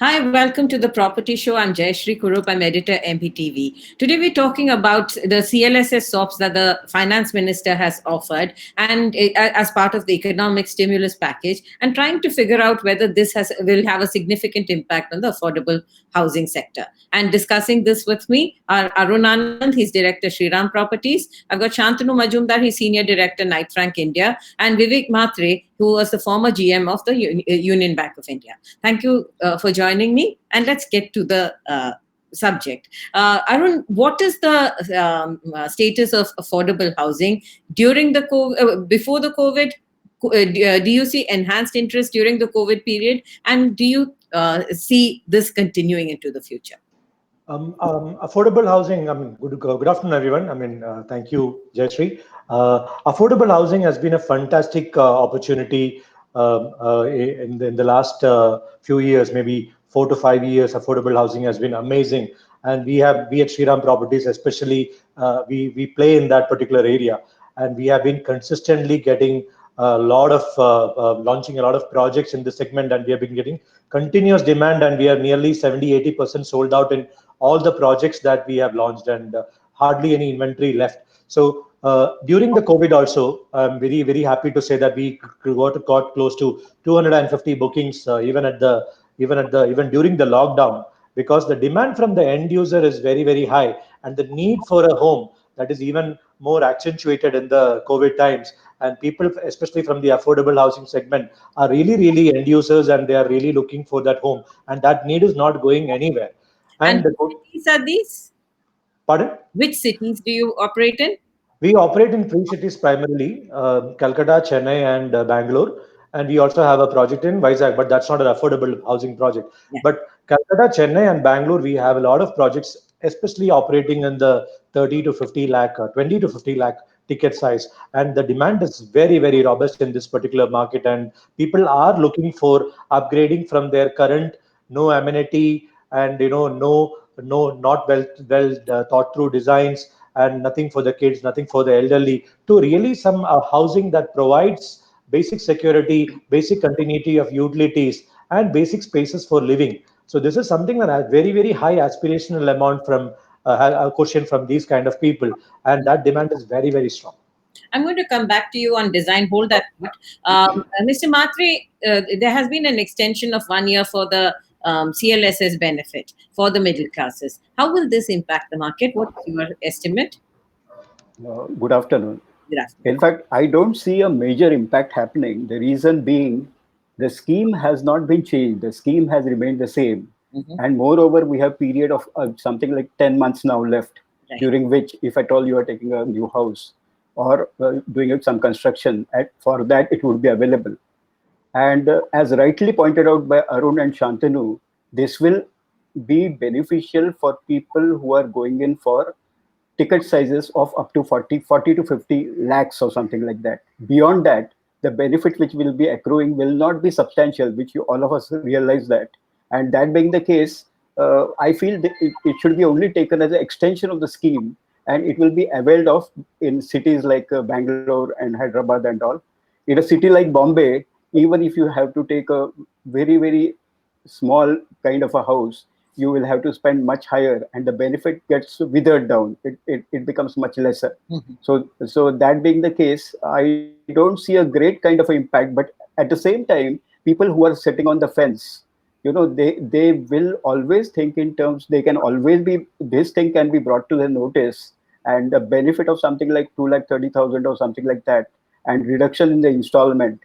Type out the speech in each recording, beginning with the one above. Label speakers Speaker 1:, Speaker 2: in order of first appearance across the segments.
Speaker 1: Hi, welcome to the Property Show. I'm Jayashree Kurup. I'm editor MPTV. Today we're talking about the CLSS SOPs that the finance minister has offered and as part of the economic stimulus package, and trying to figure out whether this will have a significant impact on the affordable housing sector. And discussing this with me are Arun Anand, he's director Shriram Properties. I've got Shantanu Majumdar, he's senior director Knight Frank India, and Vivek Mhatre, who was the former GM of the Union Bank of India. Thank you for joining me, and let's get to the subject. Arun, what is the status of affordable housing during the before the COVID? Do you see enhanced interest during the COVID period, and do you see this continuing into the future?
Speaker 2: Affordable housing. Good afternoon, everyone. Thank you, Jayashree. Affordable housing has been a fantastic opportunity in the last few years, maybe 4 to 5 years. Affordable housing has been amazing, and we at Shriram Properties, especially, we play in that particular area, and we have been consistently getting a lot of launching a lot of projects in this segment, and we have been getting continuous demand, and we are nearly 70-80% sold out in all the projects that we have launched, and hardly any inventory left. So during the COVID also, I'm very happy to say that we got close to 250 bookings, even during the lockdown, because the demand from the end user is very high, and the need for a home that is even more accentuated in the COVID times. And people, especially from the affordable housing segment, are really end users, and they are really looking for that home, and that need is not going anywhere.
Speaker 1: And
Speaker 2: And
Speaker 1: which cities are these?
Speaker 2: pardon?
Speaker 1: Which cities do you operate in?
Speaker 2: We operate in three cities primarily: Calcutta, Chennai, and Bangalore. And we also have a project in Vizag, but that's not an affordable housing project.
Speaker 1: Yeah.
Speaker 2: But Calcutta, Chennai, and Bangalore, we have a lot of projects, especially operating in the 30 to 50 lakh, 20 to 50 lakh ticket size. And the demand is very robust in this particular market. And people are looking for upgrading from their current no amenity, and no not well thought through designs, and nothing for the kids, nothing for the elderly, to really some housing that provides basic security, basic continuity of utilities, and basic spaces for living. So this is something that has very high aspirational amount from a question from these kind of people, and that demand is very strong.
Speaker 1: I'm going to come back to you on design. Hold that thought. Mr. Matre, there has been an extension of 1 year for the CLSS benefit for the middle classes. How will this impact the market? What's your estimate?
Speaker 3: Good afternoon.
Speaker 1: Good afternoon.
Speaker 3: In fact, I don't see a major impact happening. The reason being, the scheme has not been changed. The scheme has remained the same.
Speaker 1: Mhm.
Speaker 3: And moreover, we have period of something like 10 months now left,
Speaker 1: Right.
Speaker 3: during which, if at all you are taking a new house or doing some construction, for that it would be available. And as rightly pointed out by Arun and Shantanu, this will be beneficial for people who are going in for ticket sizes of up to 40 to 50 lakhs or something like that. Beyond that, the benefit which will be accruing will not be substantial, which all of us realize that. And that being the case, I feel that it should be only taken as an extension of the scheme, and it will be availed of in cities like Bangalore and Hyderabad and all. In a city like Bombay, even if you have to take a very small kind of a house, you will have to spend much higher, and the benefit gets withered down. It becomes much lesser.
Speaker 1: Mhm.
Speaker 3: So that being the case, I don't see a great kind of impact. But at the same time, people who are sitting on the fence, they will always think in terms. They can always be, this thing can be brought to their notice, and the benefit of something like 2,30,000 or something like that, and reduction in the installment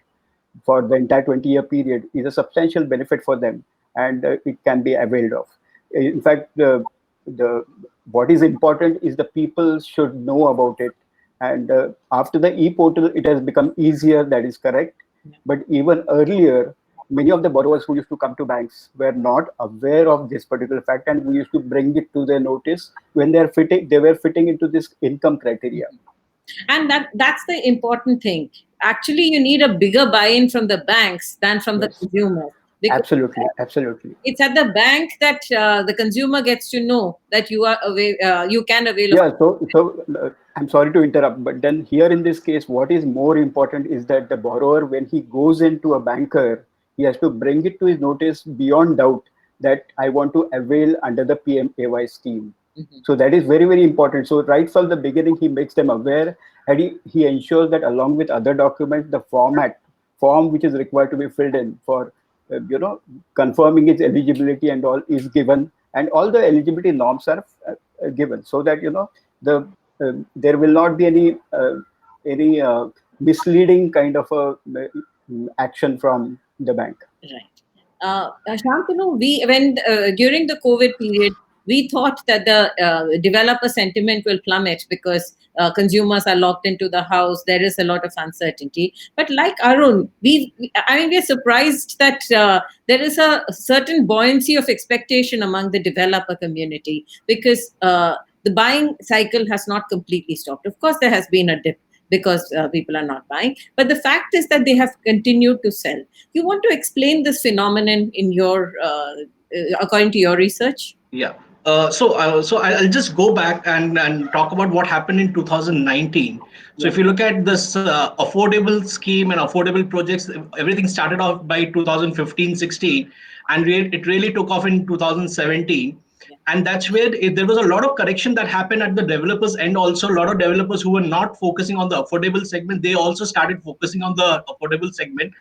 Speaker 3: for the entire 20-year period is a substantial benefit for them, and it can be availed of. In fact, the what is important is the people should know about it. And after the e-portal, it has become easier, that is correct. But even earlier, many of the borrowers who used to come to banks were not aware of this particular fact, and we used to bring it to their notice when they were fitting into this income criteria.
Speaker 1: And that's the important thing. Actually, you need a bigger buy-in from the banks than from the
Speaker 3: Yes,
Speaker 1: consumers, because
Speaker 3: absolutely.
Speaker 1: it's at the bank that the consumer gets to know that you can avail of.
Speaker 3: Yeah, so I'm sorry to interrupt, but then here in this case, what is more important is that the borrower, when he goes into a banker, he has to bring it to his notice beyond doubt that I want to avail under the PMAY scheme.
Speaker 1: Mhm.
Speaker 3: So that is very, very important. So right from the beginning, he makes them aware, and he ensures that along with other documents, the form which is required to be filled in for, confirming its eligibility and all is given, and all the eligibility norms are given, so that, there will not be any misleading kind of action from the bank.
Speaker 1: Right. Shantanu, during the COVID period, we thought that the developer sentiment will plummet because consumers are locked into the house. There is a lot of uncertainty. But like Arun, we're surprised that there is a certain buoyancy of expectation among the developer community because the buying cycle has not completely stopped. Of course, there has been a dip because people are not buying. But the fact is that they have continued to sell. You want to explain this phenomenon in your, according to your research?
Speaker 4: Yeah. So I'll just go back and talk about what happened in 2019. So if you look at this affordable scheme and affordable projects, everything started off by 2015-16, and it really took off in 2017. And that's where there was a lot of correction that happened at the developers end. Also, a lot of developers who were not focusing on the affordable segment, they also started focusing on the affordable segment.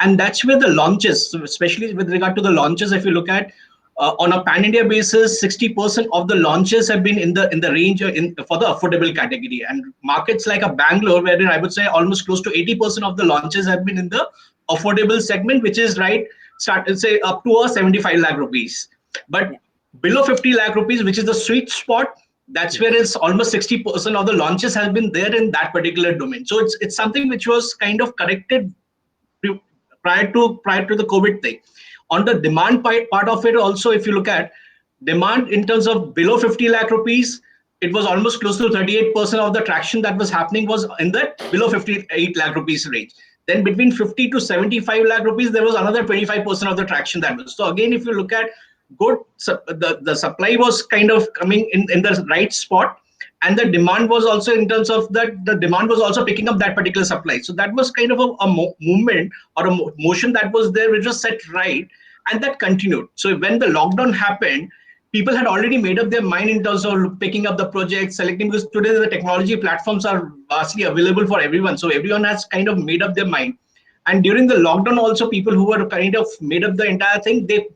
Speaker 4: And that's where the launches, especially with regard to the launches, if you look at on a pan-India basis, 60% of the launches have been in the range for the affordable category. And markets like a Bangalore, wherein I would say almost close to 80% of the launches have been in the affordable segment, which is say up to a 75 lakh rupees. But below 50 lakh rupees, which is the sweet spot, that's where it's almost 60% of the launches have been there in that particular domain. So it's something which was kind of corrected prior to the COVID thing. On the demand part of it also, if you look at demand in terms of below 50 lakh rupees, it was almost close to 38% of the traction that was happening was in that below 58 lakh rupees range. Then between 50 to 75 lakh rupees, there was another 25% of the traction that was. So again, if you look at the supply was kind of coming in the right spot, and the demand was also in terms of that the demand was also picking up that particular supply. So that was kind of a movement or a motion that was there, which was set right, and that continued. So when the lockdown happened, people had already made up their mind in terms of picking up the project, selecting, because today the technology platforms are vastly available for everyone. So everyone has kind of made up their mind. And during the lockdown also, people who were kind of made up the entire thing, they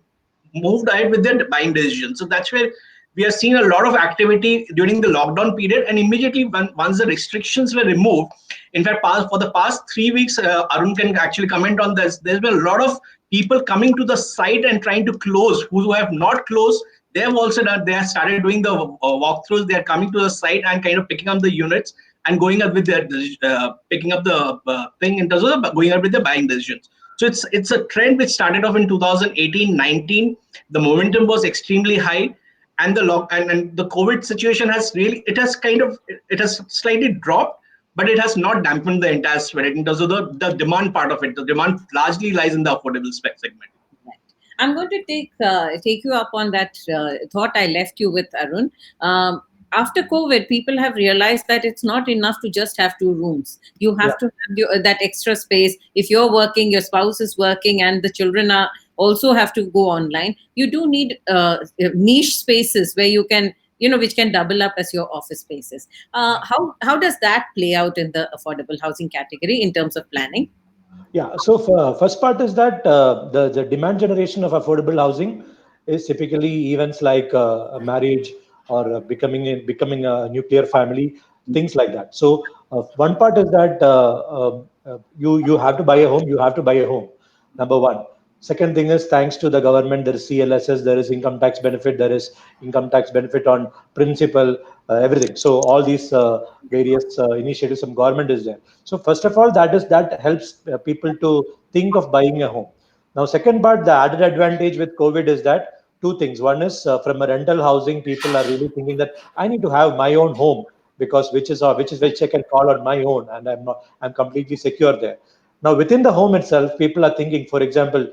Speaker 4: moved ahead with their buying decisions. So that's where we are seeing a lot of activity during the lockdown period, and immediately once the restrictions were removed, in fact, for the past 3 weeks, Arun can actually comment on this. There's been a lot of people coming to the site and trying to close. Who have not closed, they have also done. They have started doing the walkthroughs. They are coming to the site and kind of picking up the units and going up with their picking up the thing in terms of going up with the buying decisions. So it's a trend which started off in 2018-19. The momentum was extremely high, and the COVID situation has slightly dropped, but it has not dampened the entire spirit in terms of the demand part of it. The demand largely lies in the affordable segment.
Speaker 1: I'm going to take you up on that thought I left you with, Arun. After COVID, people have realized that it's not enough to just have 2 rooms. You have to have that extra space. If you're working, your spouse is working, and the children are also have to go online. You do need niche spaces where you can, which can double up as your office spaces. How does that play out in the affordable housing category in terms of planning?
Speaker 2: Yeah. So first part is that the demand generation of affordable housing is typically events like a marriage or becoming a nuclear family, things like that. So one part is that you have to buy a home. You have to buy a home. Number one. Second thing is, thanks to the government, there is CLSS, there is income tax benefit, there is income tax benefit on principal, everything. So all these various initiatives from government is there. So first of all, that helps people to think of buying a home. Now, second part, the added advantage with COVID is that 2 things. One is from a rental housing, people are really thinking that I need to have my own home, because which I can call on my own, and I'm completely secure there. Now, within the home itself, people are thinking, for example,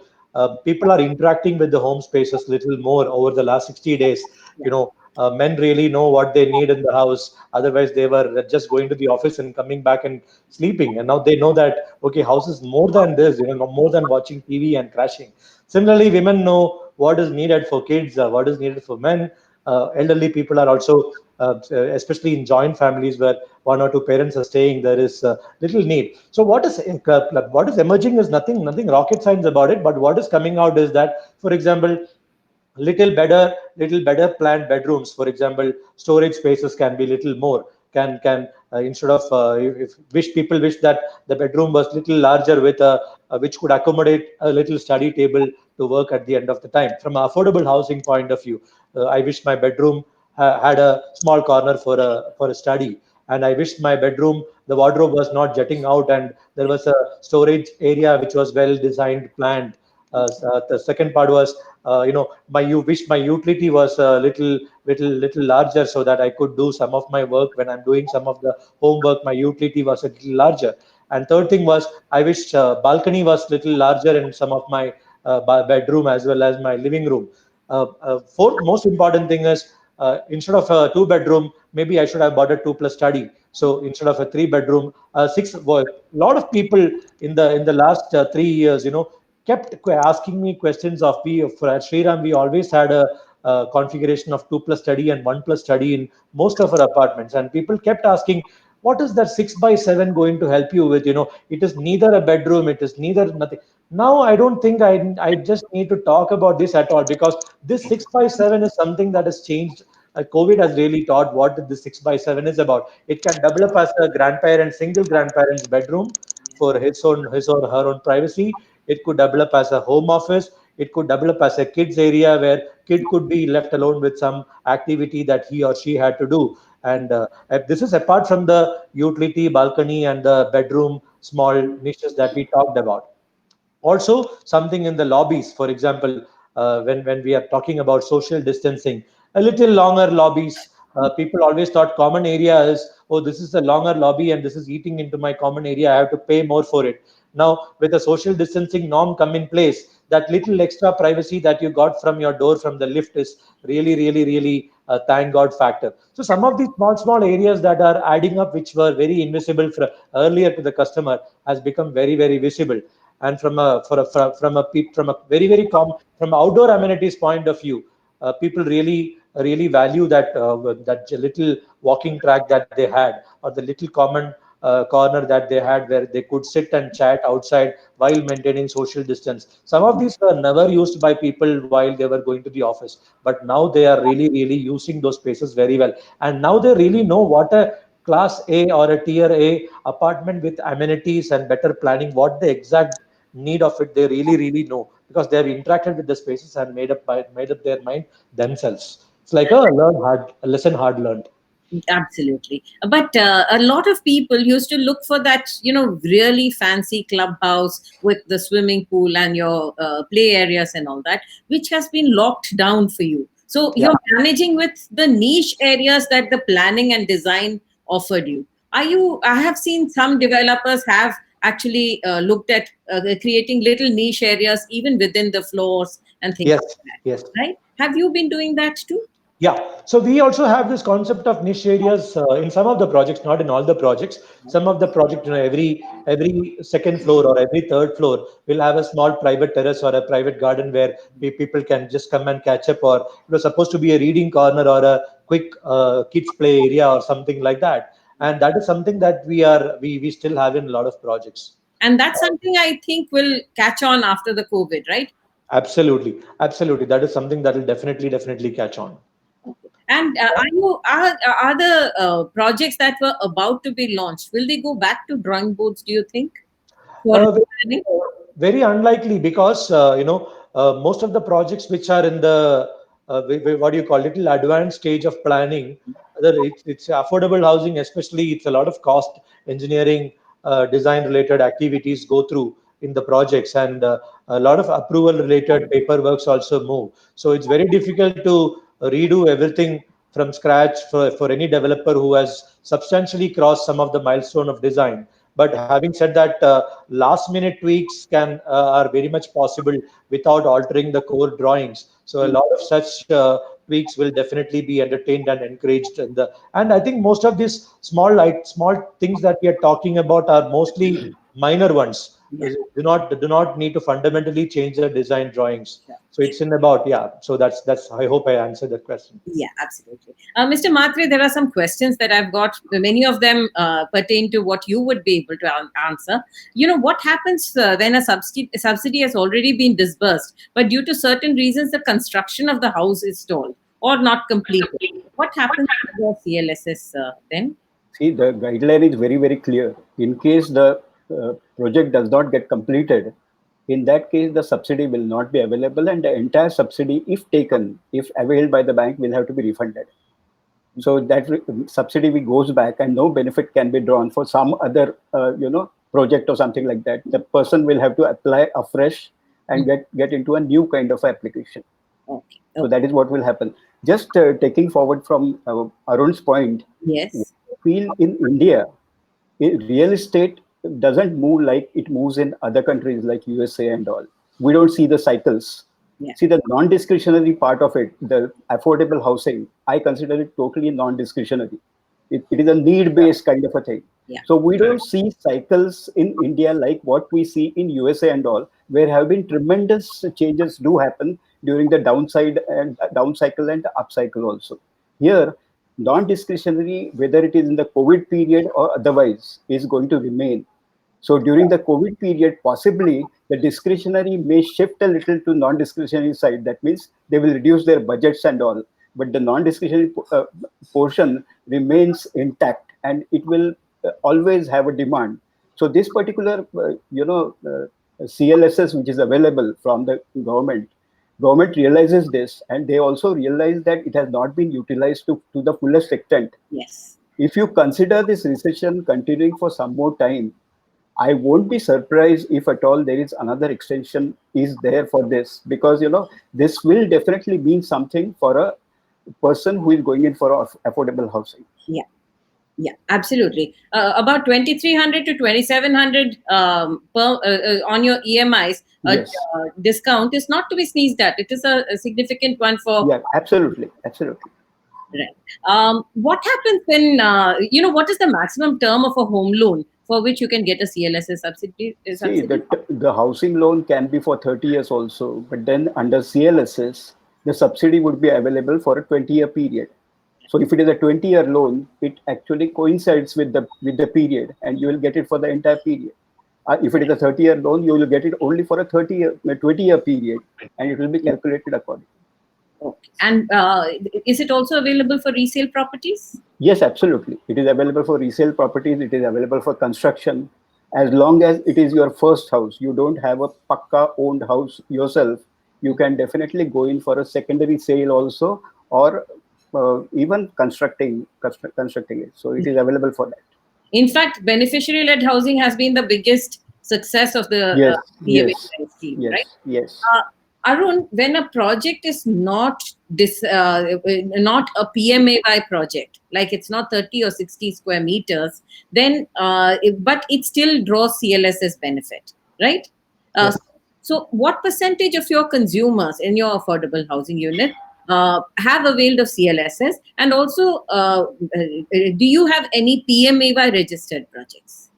Speaker 2: people are interacting with the home spaces little more over the last 60 days. Men really know what they need in the house. Otherwise, they were just going to the office and coming back and sleeping. And now they know that, okay, house is more than this, more than watching TV and crashing. Similarly, women know what is needed for kids, what is needed for men. Elderly people are also, especially in joint families where one or two parents are staying, there is little need. So what is emerging is nothing rocket science about it, but what is coming out is that, for example, little better planned bedrooms. For example, storage spaces can be little more, can instead of, if wish people wish that the bedroom was little larger with which could accommodate a little study table to work at the end of the time. From an affordable housing point of view, I wish my bedroom had a small corner for a study, and I wish my bedroom, the wardrobe was not jutting out, and there was a storage area which was well designed, planned. The second part was, my you wish my utility was a little larger, so that I could do some of my work when I'm doing some of the homework. My utility was a little larger. And third thing was, I wish balcony was little larger in some of my bedroom as well as my living room. Fourth most important thing is, instead of a two bedroom, maybe I should have bought a two plus study. So instead of a three bedroom, six. A lot of people in the last 3 years, kept asking me questions of, we for at Shriram, we always had a configuration of two plus study and one plus study in most of our apartments, and people kept asking, what is that 6 by 7 going to help you with? It is neither a bedroom, it is neither nothing. Now I don't think I just need to talk about this at all, because this 6 by 7 is something that has changed. COVID has really taught what this 6 by 7 is about. It can develop as a single grandparent's bedroom for his or her own privacy. It could develop as a home office. It could develop as a kids area where kid could be left alone with some activity that he or she had to do. And this is apart from the utility, balcony, and the bedroom small niches that we talked about. Also, something in the lobbies, for example, when we are talking about social distancing, a little longer lobbies. People always thought common area is, oh, this is a longer lobby and this is eating into my common area, I have to pay more for it. Now with the social distancing norm come in place, that little extra privacy that you got from your door, from the lift, is really thank god factor. So some of these small areas that are adding up, which were very invisible earlier to the customer, has become very visible. And from a from outdoor amenities point of view, people really value that little walking track that they had, or the little common corner that they had, where they could sit and chat outside while maintaining social distance. Some of these were never used by people while they were going to the office, but now they are really using those spaces very well. And now they really know what a class A or a tier A apartment with amenities and better planning, what the exact need of it, they really know, because they have interacted with the spaces and made up their mind themselves. It's like a lesson hard learned.
Speaker 1: Absolutely. But a lot of people used to look for that, really fancy clubhouse with the swimming pool and your play areas and all that, which has been locked down for you. So
Speaker 2: Yeah.
Speaker 1: you're managing with the niche areas that the planning and design offered you. I have seen some developers have actually looked at creating little niche areas even within the floors and things
Speaker 2: Yes.
Speaker 1: like
Speaker 2: Yes.
Speaker 1: that, right? Have you been doing that too?
Speaker 2: Yeah, so we also have this concept of niche areas in some of the projects, not in all the projects. Some of the projects, every second floor or every third floor will have a small private terrace or a private garden where people can just come and catch up, or it was supposed to be a reading corner or a quick kids play area or something like that. And that is something that we still have in a lot of projects.
Speaker 1: And that's something I think will catch on after the COVID, right?
Speaker 2: Absolutely. That is something that will definitely catch on.
Speaker 1: And are the projects that were about to be launched, will they go back to drawing boards, do you think, for
Speaker 2: Uh, very,
Speaker 1: planning?
Speaker 2: very unlikely, because most of the projects which are in the what do you call, little advanced stage of planning, whether it's affordable housing, especially, it's a lot of cost engineering, design related activities go through in the projects, and a lot of approval related paperworks also move. So it's very difficult to redo everything from scratch for any developer who has substantially crossed some of the milestone of design. But having said that, last minute tweaks are very much possible without altering the core drawings. So a lot of such tweaks will definitely be entertained and encouraged. And I think most of these small things that we are talking about are mostly minor ones.
Speaker 1: Yeah.
Speaker 2: Do not need to fundamentally change the design drawings.
Speaker 1: Yeah.
Speaker 2: So it's in about, yeah. So that's I hope I answered that question.
Speaker 1: Yeah, absolutely. Mr. Matre, there are some questions that I've got. Many of them pertain to what you would be able to answer. What happens when a subsidy has already been disbursed, but due to certain reasons, the construction of the house is stalled or not completed? What happens to the CLSS then?
Speaker 3: See, the guideline is very, very clear. In case the project does not get completed, in that case, the subsidy will not be available, and the entire subsidy, if taken, if availed by the bank, will have to be refunded. So that subsidy goes back, and no benefit can be drawn for some other, project or something like that. The person will have to apply afresh and get into a new kind of application.
Speaker 1: Okay.
Speaker 3: So that is what will happen. Just taking forward from Arun's point.
Speaker 1: Yes.
Speaker 3: I feel in India, real estate doesn't move like it moves in other countries like USA and all. We don't see the cycles.
Speaker 1: Yeah.
Speaker 3: See, the non-discretionary part of it, the affordable housing, I consider it totally non-discretionary. It is a need-based kind of a thing.
Speaker 1: Yeah.
Speaker 3: So we don't see cycles in India like what we see in USA and all, where have been tremendous changes do happen during the downside and down cycle and up cycle also. Here, non-discretionary, whether it is in the COVID period or otherwise, is going to remain. So during the COVID period, possibly the discretionary may shift a little to non-discretionary side. That means they will reduce their budgets and all, but the non-discretionary portion remains intact, and it will always have a demand. So this particular, CLSS which is available from the government realizes this, and they also realize that it has not been utilized to the fullest extent.
Speaker 1: Yes.
Speaker 3: If you consider this recession continuing for some more time, I won't be surprised if at all there is another extension is there for this, because this will definitely mean something for a person who is going in for affordable housing.
Speaker 1: Yeah. Yeah, absolutely. About 2,300 to 2,700 on your EMIs.
Speaker 3: Yes.
Speaker 1: Discount is not to be sneezed at. It is a significant one for.
Speaker 3: Yeah, absolutely.
Speaker 1: Right. What happens when what is the maximum term of a home loan for which you can get a CLSS subsidy?
Speaker 3: See, the housing loan can be for 30 years also, but then under CLSS, the subsidy would be available for a 20-year period. So if it is a 20-year loan, it actually coincides with the period, and you will get it for the entire period. If it is a 30-year loan, you will get it only for a 20-year period, and it will be calculated accordingly.
Speaker 1: Okay. And is it also available for resale properties?
Speaker 3: Yes, absolutely. It is available for resale properties. It is available for construction. As long as it is your first house, you don't have a pakka owned house yourself, you can definitely go in for a secondary sale also, or even constructing it. So it is available for that.
Speaker 1: In fact, beneficiary-led housing has been the biggest success of the PMAY scheme, right?
Speaker 3: Yes.
Speaker 1: Arun, when a project is not not a PMAY project, like it's not 30 or 60 square meters, then but it still draws CLSS benefit, right?
Speaker 2: Yes.
Speaker 1: So what percentage of your consumers in your affordable housing unit have availed of CLSS? And also, do you have any PMAY registered projects?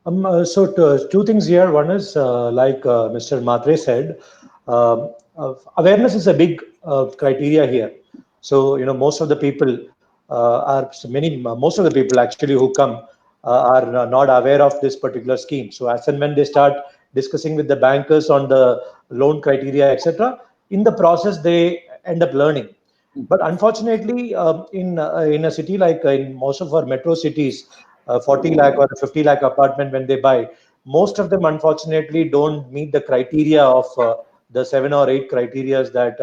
Speaker 2: So two things here. One is, like Mr. Matre said, awareness is a big criteria here. So, most of the people most of the people actually who come are not aware of this particular scheme. So as and when they start discussing with the bankers on the loan criteria, etc., in the process, they end up learning. But unfortunately, in a city like in most of our metro cities, 40 lakh or 50 lakh apartment when they buy, most of them unfortunately don't meet the criteria of the 7 or 8 criteria that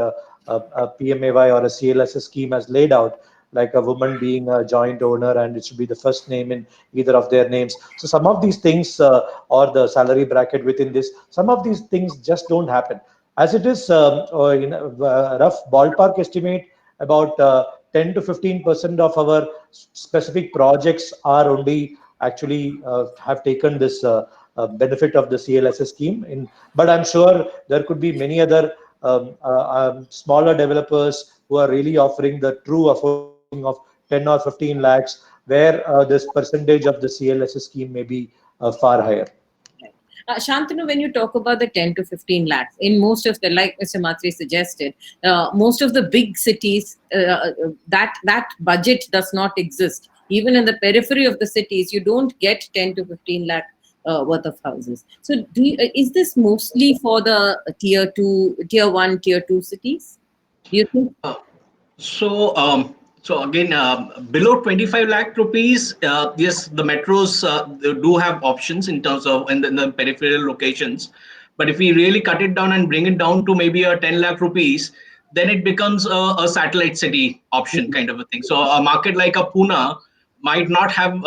Speaker 2: a PMAY or a CLSS scheme has laid out, like a woman being a joint owner and it should be the first name in either of their names. So some of these things, or the salary bracket within this, some of these things just don't happen. As it is, in a rough ballpark estimate, about 10 to 15% of our specific projects are only actually have taken this benefit of the CLSS scheme. But I'm sure there could be many other smaller developers who are really offering the true affording of 10 or 15 lakhs, where this percentage of the CLSS scheme may be far higher.
Speaker 1: Shantanu, when you talk about the 10 to 15 lakhs, in most of the, like Mr. Mhatre suggested, most of the big cities, that budget does not exist. Even in the periphery of the cities, you don't get 10 to 15 lakh worth of houses. So is this mostly for the tier 1, tier 2 cities? Do you think?
Speaker 4: So, so again, below 25 lakh rupees, yes, the metros they do have options in terms of in the peripheral locations. But if we really cut it down and bring it down to maybe a 10 lakh rupees, then it becomes a satellite city option kind of a thing. So a market like a Pune might not have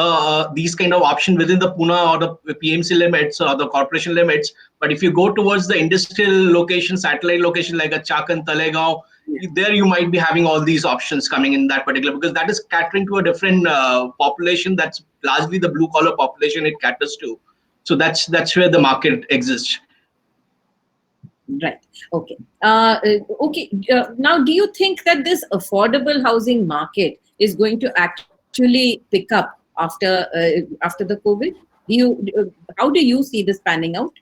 Speaker 4: these kind of option within the Pune or the PMC limits or the corporation limits. But if you go towards the industrial location, satellite location like a Chakan, Talegaon, there you might be having all these options coming in that particular, because that is catering to a different population. That's largely the blue collar population it caters to. So that's where the market exists.
Speaker 1: Right. Okay. Okay. Now, do you think that this affordable housing market is going to actually pick up after the COVID? How do you see this panning out?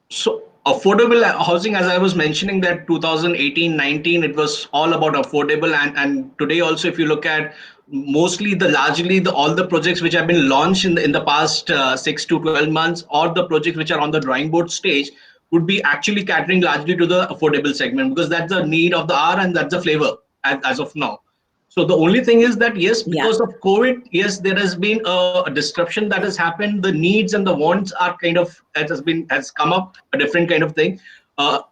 Speaker 4: So affordable housing, as I was mentioning, that 2018-19, it was all about affordable, and today also, if you look at mostly largely all the projects which have been launched in the past 6 to 12 months, or the projects which are on the drawing board stage, would be actually catering largely to the affordable segment, because that's the need of the hour and that's the flavor as of now. So the only thing is that, yes, because of COVID, yes, there has been a disruption that has happened. The needs and the wants are kind of has come up a different kind of thing.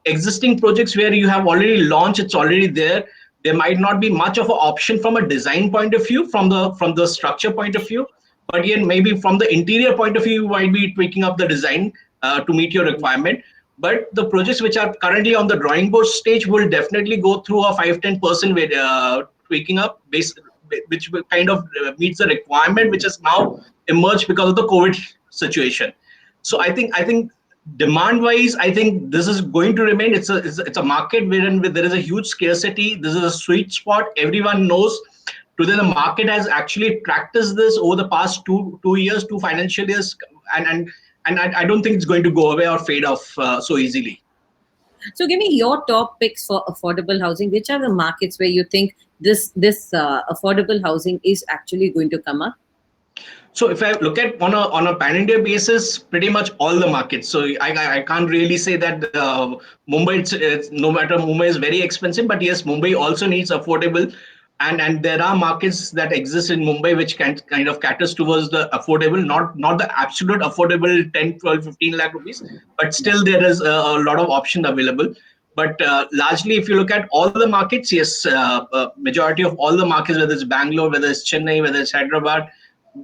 Speaker 4: Existing projects where you have already launched, it's already there. There might not be much of an option from a design point of view, from the structure point of view, but again, maybe from the interior point of view, you might be tweaking up the design to meet your requirement. But the projects which are currently on the drawing board stage will definitely go through a 5-10% tweaking up, which will kind of meets the requirement which has now emerged because of the COVID situation. So I think demand wise, I think this is going to remain. It's a market wherein there is a huge scarcity. This is a sweet spot. Everyone knows. Today the market has actually practiced this over the past two years, 2 financial years, and I don't think it's going to go away or fade off so easily.
Speaker 1: So give me your top picks for affordable housing. Which are the markets where you think this affordable housing is actually going to come up?
Speaker 4: So if I look at on a pan-India basis, pretty much all the markets. So I can't really say that Mumbai, it's no matter Mumbai is very expensive, but yes, Mumbai also needs affordable. And there are markets that exist in Mumbai which can kind of caters towards the affordable, not the absolute affordable 10, 12, 15 lakh rupees, but still there is a lot of option available. But largely, if you look at all the markets, yes, majority of all the markets, whether it's Bangalore, whether it's Chennai, whether it's Hyderabad,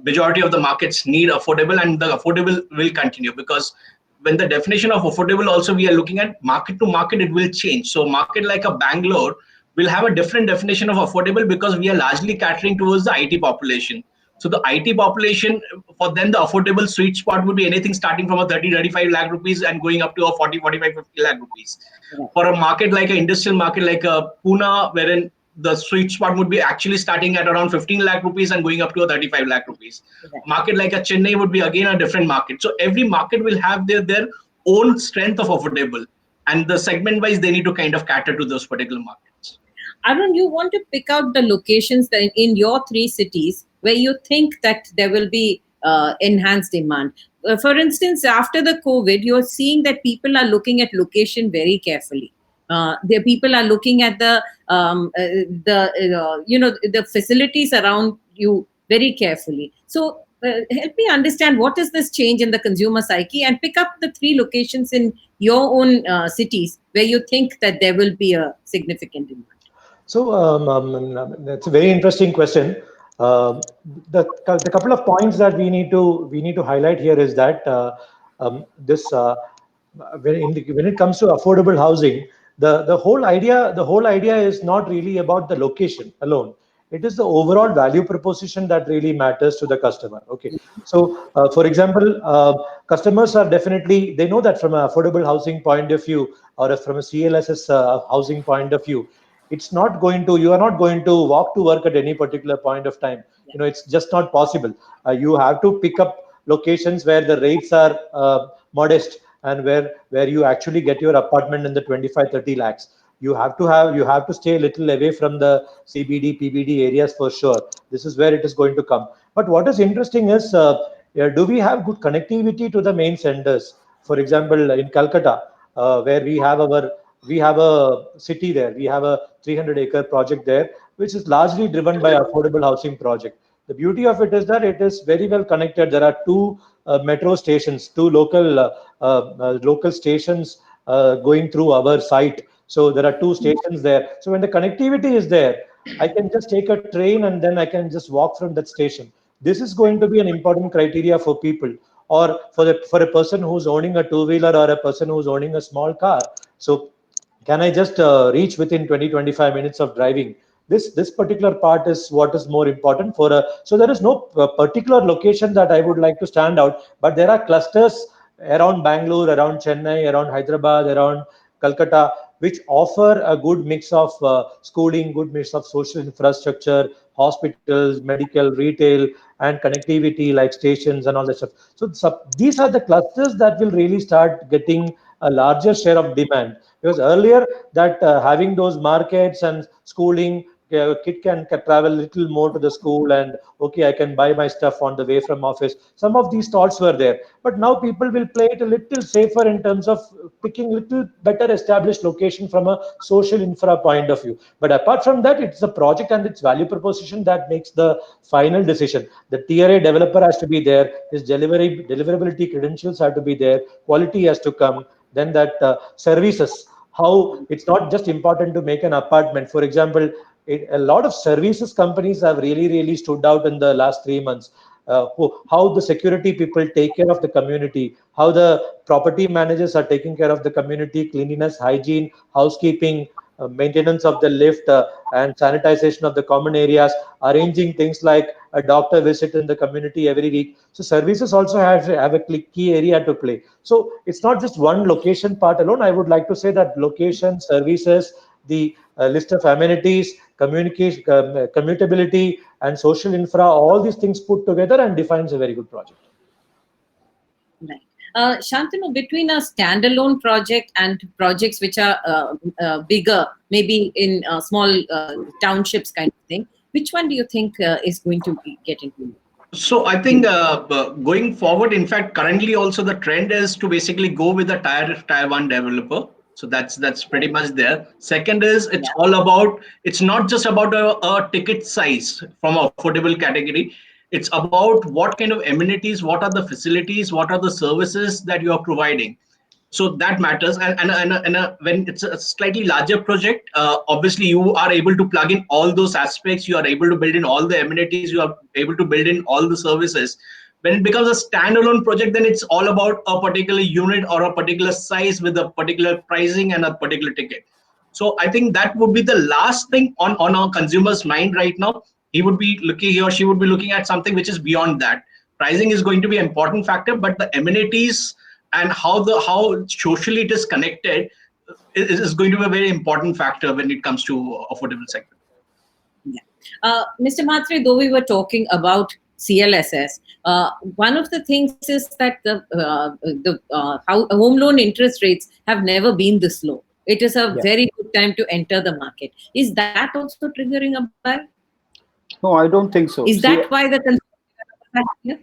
Speaker 4: majority of the markets need affordable, and the affordable will continue, because when the definition of affordable also we are looking at market to market, it will change. So market like a Bangalore will have a different definition of affordable, because we are largely catering towards the IT population. So the IT population, for them, the affordable sweet spot would be anything starting from a 30-35 lakh rupees and going up to a 40-45-50 lakh rupees. For a market like an industrial market like a Pune, wherein the sweet spot would be actually starting at around 15 lakh rupees and going up to a 35 lakh rupees. Market like a Chennai would be again a different market. So every market will have their own strength of affordable, and the segment wise, they need to kind of cater to those particular markets.
Speaker 1: Arun, you want to pick out the locations that in your 3 cities where you think that there will be enhanced demand. For instance, after the COVID, you're seeing that people are looking at location very carefully. The people are looking at the facilities around you very carefully. So help me understand, what is this change in the consumer psyche, and pick up the 3 locations in your own cities where you think that there will be a significant demand.
Speaker 2: So that's a very interesting question. The couple of points that we need to highlight here is that when it comes to affordable housing, the whole idea is not really about the location alone. It is the overall value proposition that really matters to the customer. Okay, so for example, customers are definitely, they know that from an affordable housing point of view, or from a CLSS housing point of view, you are not going to walk to work at any particular point of time. It's just not possible. You have to pick up locations where the rates are modest, and where you actually get your apartment in the 25-30 lakhs. You have to stay a little away from the CBD, PBD areas for sure. This is where it is going to come. But what is interesting is, do we have good connectivity to the main centers? For example, in Calcutta, where we have a city there, we have a 300-acre project there, which is largely driven by affordable housing project. The beauty of it is that it is very well connected. There are two metro stations, two local stations going through our site. So there are two stations there. So when the connectivity is there, I can just take a train and then I can just walk from that station. This is going to be an important criteria for people, or for a person who's owning a two-wheeler or a person who's owning a small car. So can I just reach within 20-25 minutes of driving? This particular part is what is more important for a. So there is no particular location that I would like to stand out, but there are clusters around Bangalore, around Chennai, around Hyderabad, around Calcutta, which offer a good mix of schooling, good mix of social infrastructure, hospitals, medical, retail, and connectivity like stations and all that stuff. So these are the clusters that will really start getting a larger share of demand, because earlier that having those markets and schooling, kid can travel a little more to the school, and okay, I can buy my stuff on the way from office. Some of these stalls were there, but now people will play it a little safer in terms of picking little better established location from a social infra point of view. But apart from that, it's the project and its value proposition that makes the final decision. The TRA developer has to be there, his deliverability credentials have to be there, quality has to come, then that services, how it's not just important to make an apartment. For example, a lot of services companies have really stood out in the last 3 months. How the security people take care of the community, how the property managers are taking care of the community, cleanliness, hygiene, housekeeping, maintenance of the lift, and sanitization of the common areas, arranging things like a doctor visit in the community every week. So services also have a key area to play. So it's not just one location part alone. I would like to say that location, services, the list of amenities, communication, commutability, and social infra, all these things put together and defines a very good project.
Speaker 1: Right. Shantanu, between a standalone project and projects which are bigger, maybe in small townships kind of thing, which one do you think is going to get into?
Speaker 4: So I think going forward, in fact, currently also the trend is to basically go with a tier one developer. So that's pretty much there. Second is it's all about, it's not just about a ticket size from affordable category. It's about what kind of amenities, what are the facilities, what are the services that you are providing. So that matters. And when it's a slightly larger project, obviously you are able to plug in all those aspects. You are able to build in all the amenities. You are able to build in all the services. When it becomes a standalone project, then it's all about a particular unit or a particular size with a particular pricing and a particular ticket. So I think that would be the last thing on our consumer's mind right now. He or she would be looking at something which is beyond that. Pricing is going to be an important factor, but the amenities and how socially it is connected is going to be a very important factor when it comes to affordable segment.
Speaker 1: Yeah. Mr. Mhatre, though we were talking about CLSS, one of the things is that how home loan interest rates have never been this low. It is a very good time to enter the market. Is that also triggering a bell?
Speaker 3: No, I don't think so.
Speaker 1: Is that why the consumer?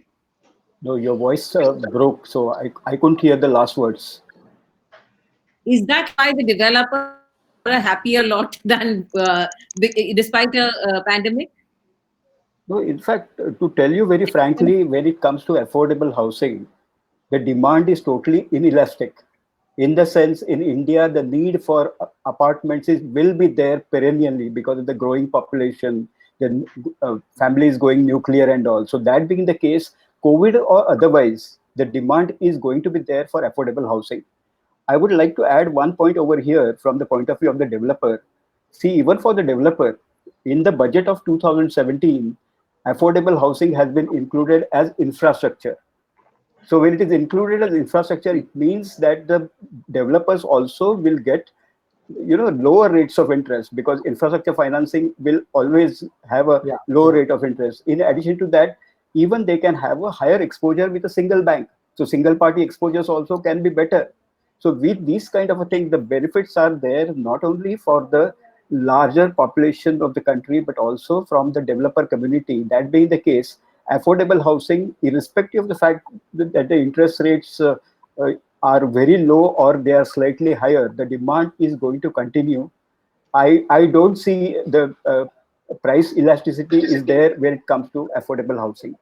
Speaker 3: No, your voice broke, so I couldn't hear the last words.
Speaker 1: Is that why the developer are a happier lot than despite a pandemic?
Speaker 3: No, in fact, to tell you very frankly, when it comes to affordable housing, the demand is totally inelastic. In the sense, in India, the need for apartments will be there perennially because of the growing population, the families going nuclear and all. So that being the case, COVID or otherwise, the demand is going to be there for affordable housing. I would like to add one point over here from the point of view of the developer. See, even for the developer, in the budget of 2017, affordable housing has been included as infrastructure. So when it is included as infrastructure, it means that the developers also will get, lower rates of interest, because infrastructure financing will always have a low rate of interest. In addition to that, even they can have a higher exposure with a single bank. So single party exposures also can be better. So with these kind of a thing, the benefits are there not only for the larger population of the country, but also from the developer community. That being the case, affordable housing, irrespective of the fact that the interest rates are very low or they are slightly higher, the demand is going to continue. I don't see the price elasticity is there when it comes to affordable housing.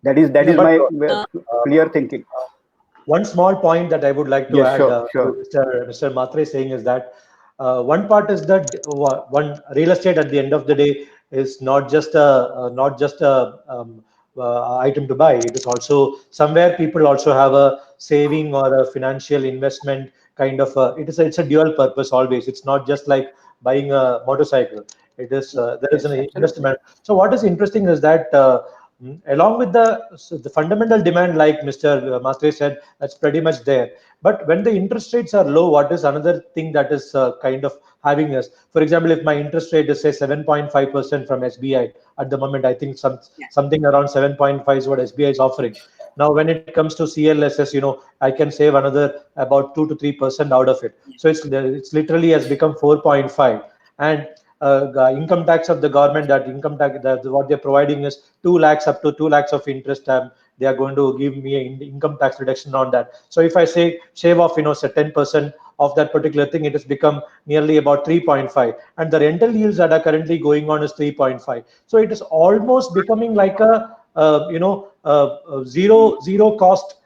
Speaker 3: That is
Speaker 2: Yeah, but,
Speaker 3: my clear thinking.
Speaker 2: One small point that I would like to
Speaker 3: Yes,
Speaker 2: add
Speaker 3: sure.
Speaker 2: to Mr. Matre saying is that one part is that one real estate at the end of the day is not just a item to buy. It is also somewhere people also have a saving or a financial investment kind of. It's a dual purpose always. It's not just like buying a motorcycle. It is there is
Speaker 3: Yes,
Speaker 2: an
Speaker 3: absolutely.
Speaker 2: investment. So what is interesting is that. Along with the fundamental demand, like Mr. Matre said, that's pretty much there. But when the interest rates are low, what is another thing that is kind of having us? For example, if my interest rate is say 7.5% from SBI at the moment, I think something around 7.5 is what SBI is offering. Now, when it comes to CLSS, I can save another about 2 to 3% out of it. So it's literally has become 4.5, and income tax of the government, that income tax, what they're providing is 2 lakhs, up to 2 lakhs of interest. They are going to give me an income tax reduction on that. So if I say shave off, say 10% of that particular thing, it has become nearly about 3.5, and the rental yields that are currently going on is 3.5. So it is almost becoming like a zero cost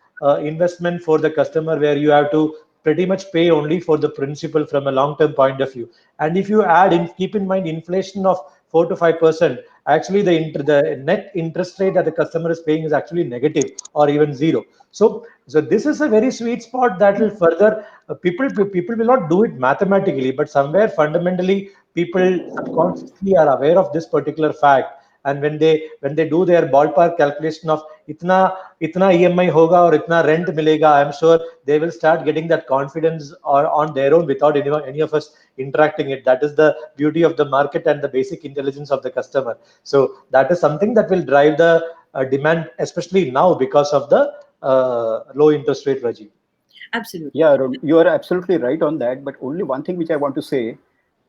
Speaker 2: investment for the customer, where you have to pretty much pay only for the principal from a long term point of view. And if you keep in mind inflation of 4 to 5%, actually the net interest rate that the customer is paying is actually negative or even zero. So this is a very sweet spot that will further people will not do it mathematically, but somewhere fundamentally people subconsciously are aware of this particular fact. And when they do their ballpark calculation of itna EMI hoga or itna rent milega, I'm sure they will start getting that confidence or on their own without any of us interacting it. That is the beauty of the market and the basic intelligence of the customer. So that is something that will drive the demand, especially now because of the low interest rate regime.
Speaker 1: Absolutely.
Speaker 3: Yeah, Arun, you are absolutely right on that. But only one thing which I want to say,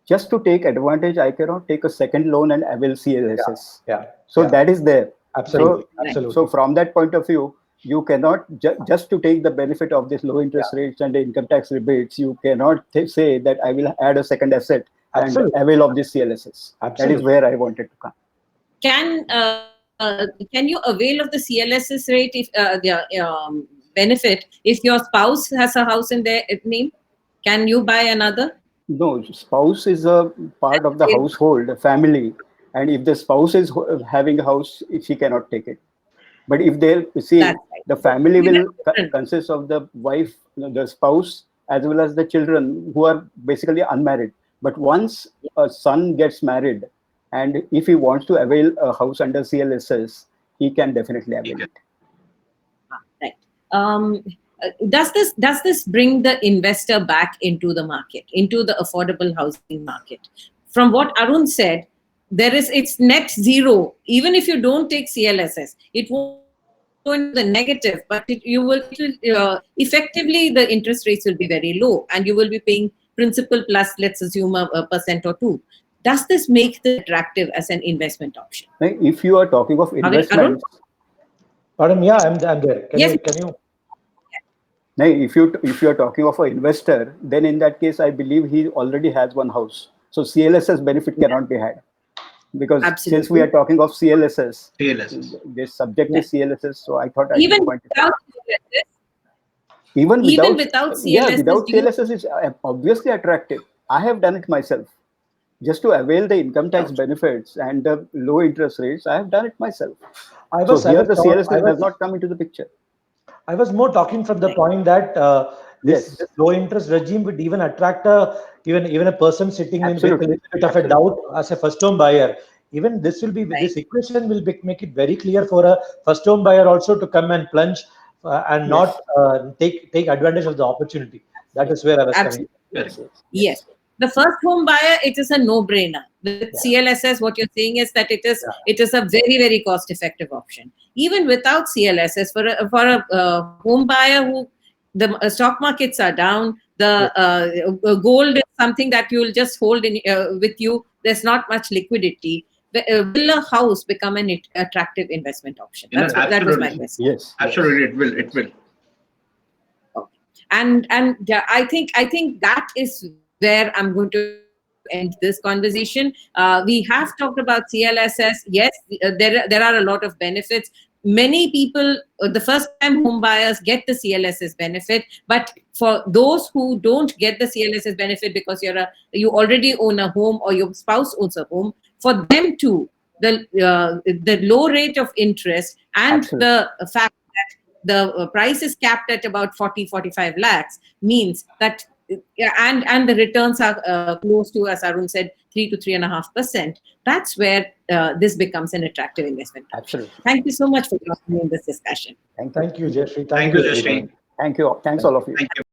Speaker 3: just to take advantage, I cannot take a second loan and avail CLSS.
Speaker 2: Yeah.
Speaker 3: So that is there.
Speaker 2: Absolutely.
Speaker 3: So,
Speaker 2: Absolutely.
Speaker 3: so from that point of view, you cannot just to take the benefit of this low interest rates and the income tax rebates, you cannot say that I will add a second asset and
Speaker 2: Absolutely.
Speaker 3: avail of this CLSS.
Speaker 2: Absolutely.
Speaker 3: That is where I wanted to come.
Speaker 1: Can you avail of the CLSS rate if benefit if your spouse has a house in their name? Can you buy another?
Speaker 3: No, spouse is a part of the household, a family, and if the spouse is having a house, she cannot take it. But if they see,
Speaker 1: That's right.
Speaker 3: the family will
Speaker 1: Different.
Speaker 3: consist of the wife, the spouse, as well as the children who are basically unmarried. But once a son gets married, and if he wants to avail a house under CLSS, he can definitely avail it.
Speaker 1: Right. Does this bring the investor back into the market, into the affordable housing market? From what Arun said, it's net zero. Even if you don't take CLSS, it won't go into the negative, but effectively the interest rates will be very low, and you will be paying principal plus, let's assume, a percent or two. Does this make it attractive as an investment option?
Speaker 3: If you are talking of investments,
Speaker 2: pardon, yeah, I'm there. Can
Speaker 1: Yes.
Speaker 2: you?
Speaker 3: Now, if you are talking of an investor, then in that case, I believe he already has one house. So CLSS benefit cannot be had, because since we are talking of CLSS, this subject is CLSS. So I thought
Speaker 1: even without CLSS,
Speaker 3: even without
Speaker 1: CLSS,
Speaker 3: yeah, without CLSS is obviously attractive. I have done it myself. Just to avail the income tax benefits and the low interest rates, I have done it myself. So here the CLSS does not come into the picture.
Speaker 2: I was more talking from the point that this low interest regime would even attract even a person sitting in with a little bit of a doubt as a first home buyer. Even this will be this equation will make it very clear for a first home buyer also to come and plunge and not take advantage of the opportunity. That is where I was coming.
Speaker 1: Yes. The first home buyer, it is a no-brainer. With CLSS, what you're saying is that it is a very, very cost-effective option. Even without CLSS, for a home buyer who the stock markets are down, the gold is something that you'll just hold in with you. There's not much liquidity. Will a house become an attractive investment option? That was my question.
Speaker 3: Yes,
Speaker 4: absolutely, it will.
Speaker 1: Okay. And yeah, I think that is where I'm going to end this conversation. We have talked about CLSS. Yes, there are a lot of benefits. Many people, the first-time home buyers, get the CLSS benefit, but for those who don't get the CLSS benefit because you already own a home or your spouse owns a home, for them too, the low rate of interest and the fact that the price is capped at about 40-45 lakhs means that, and the returns are close to, as Arun said, 3 to 3.5%. That's where this becomes an attractive investment.
Speaker 3: Absolutely.
Speaker 1: Thank you so much for joining me in this discussion.
Speaker 2: Thank you, Jayashree.
Speaker 4: Thank you, Jayashree.
Speaker 3: Thank you. Thanks all of you.
Speaker 4: Thank you.